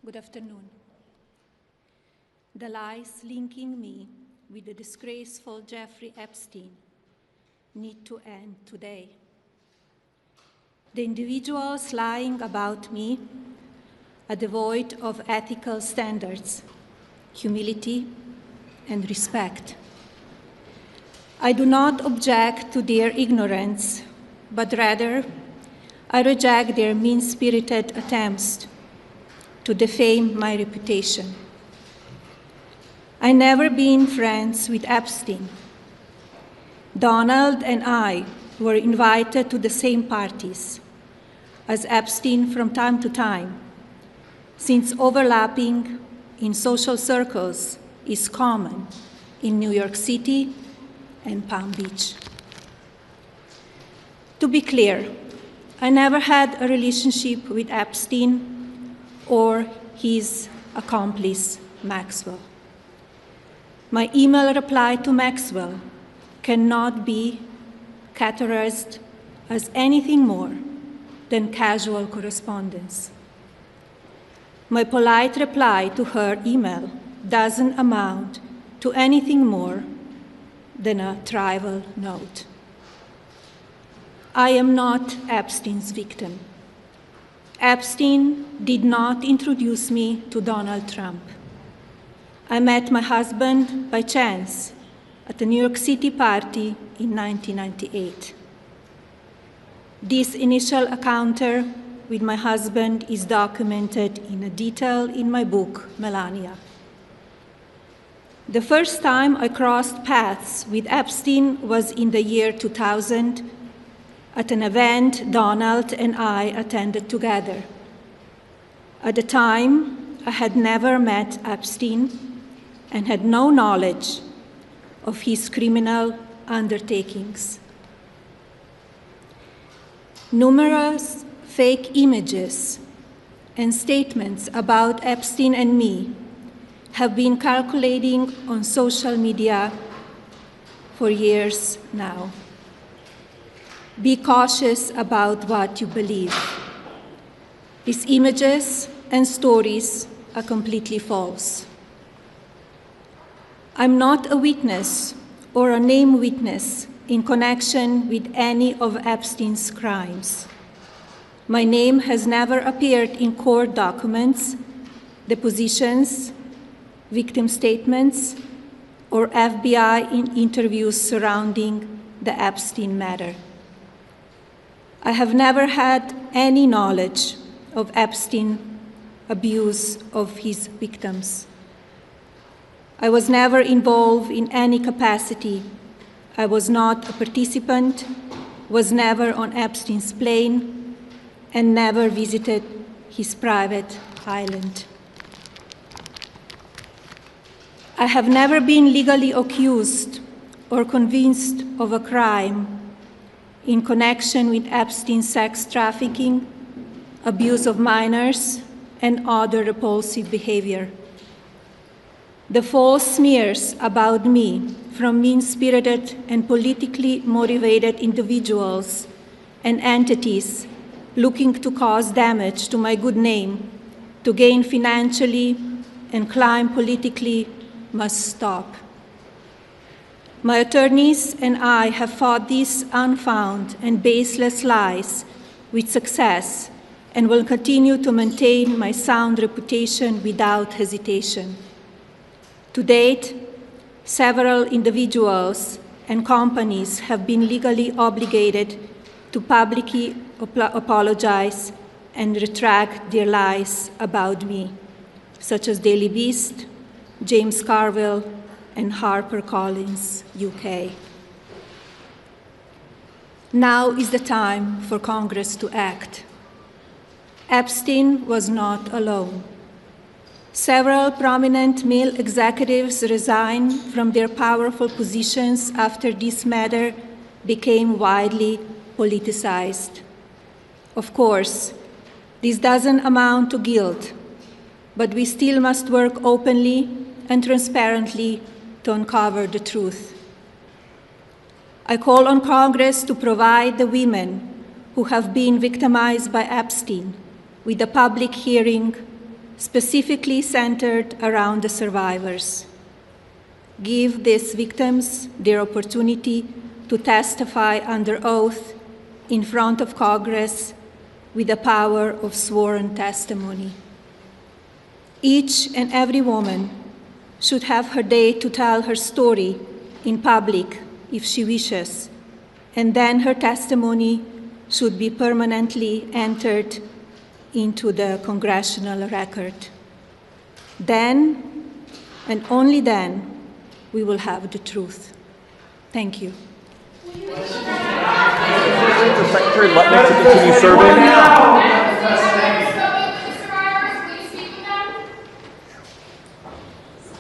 Good afternoon. The lies linking me with the disgraceful Jeffrey Epstein need to end today. The individuals lying about me are devoid of ethical standards, humility, and respect. I do not object to their ignorance, but rather I reject their mean-spirited attempts to defame my reputation. I never been friends with Epstein. Donald and I were invited to the same parties as Epstein from time to time, since overlapping in social circles is common in New York City and Palm Beach. To be clear, I never had a relationship with Epstein or his accomplice, Maxwell. My email reply to Maxwell cannot be categorized as anything more than casual correspondence. My polite reply to her email doesn't amount to anything more than a trivial note. I am not Epstein's victim. Epstein did not introduce me to Donald Trump. I met my husband by chance at a New York City party in 1998. This initial encounter with my husband is documented in detail in my book, Melania. The first time I crossed paths with Epstein was in the year 2000 at an event Donald and I attended together. At the time, I had never met Epstein and had no knowledge of his criminal undertakings. Numerous fake images and statements about Epstein and me have been circulating on social media for years now. Be cautious about what you believe. These images and stories are completely false. I'm not a witness or a named witness in connection with any of Epstein's crimes. My name has never appeared in court documents, depositions, victim statements, or FBI interviews surrounding the Epstein matter. I have never had any knowledge of Epstein's abuse of his victims. I was never involved in any capacity. I was not a participant, was never on Epstein's plane, and never visited his private island. I have never been legally accused or convinced of a crime in connection with Epstein's sex trafficking, abuse of minors, and other repulsive behavior. The false smears about me from mean-spirited and politically motivated individuals and entities looking to cause damage to my good name, to gain financially and climb politically, must stop. My attorneys and I have fought these unfounded and baseless lies with success and will continue to maintain my sound reputation without hesitation. To date, several individuals and companies have been legally obligated to publicly apologize and retract their lies about me, such as Daily Beast, James Carville, and HarperCollins, UK. Now is the time for Congress to act. Epstein was not alone. Several prominent male executives resigned from their powerful positions after this matter became widely politicized. Of course, this doesn't amount to guilt, but we still must work openly and transparently to uncover the truth. I call on Congress to provide the women who have been victimized by Epstein with a public hearing specifically centered around the survivors. Give these victims their opportunity to testify under oath in front of Congress with the power of sworn testimony. Each and every woman should have her day to tell her story in public if she wishes, and then her testimony should be permanently entered into the congressional record. Then, and only then, we will have the truth. Thank you. For Secretary Lutnick to continue serving.